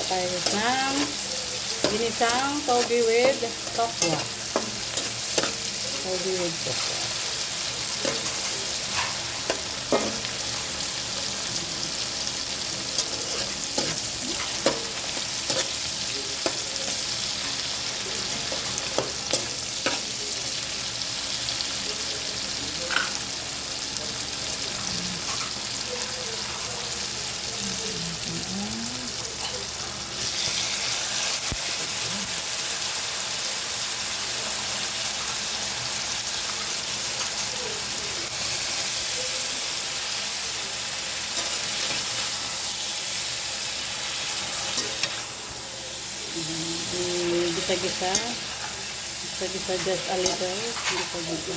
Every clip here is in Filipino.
tayo ng ginisang togi with tokwa. Togi with tokwa. Gisa-gisa just a little. Gisa-gisa.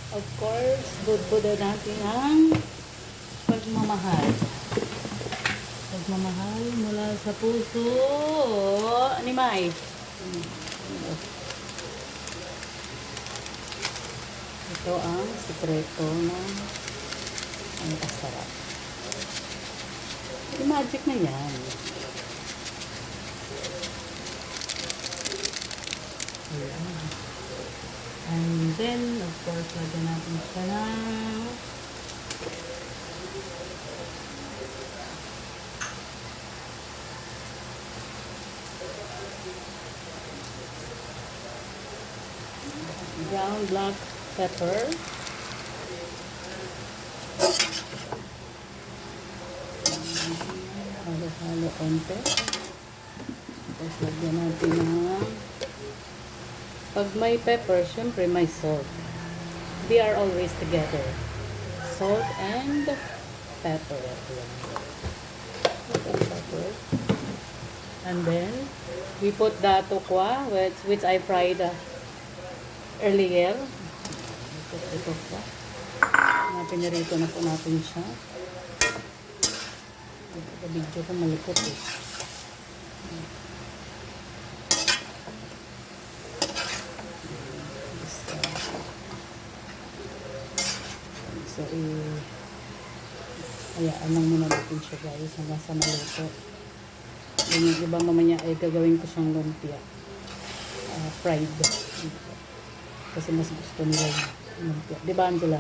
Of course, budbuda natin ang pagmamahal. Pagmamahal mula sa puso ni Mai. Ito ang sikreto ng ang kasarap. Magic na yan. Ayan. And then, of course, lagyan natin siya ng brown black pepper. Halo-halo konti. Tapos lagyan natin ng pag may pepper, syempre may salt. They are always together. Salt and pepper. And then, we put the tokwa, which I fried earlier. Ito tokwa. Pinarito na po natin siya. Ito video ko malikot eh. So, hayaan lang muna natin siya guys hanggang sa maluto. Yung iba mamaya ay gagawin ko siyang lumpia. Fried. Kasi mas gusto nila yung lumpia. Diba Angela?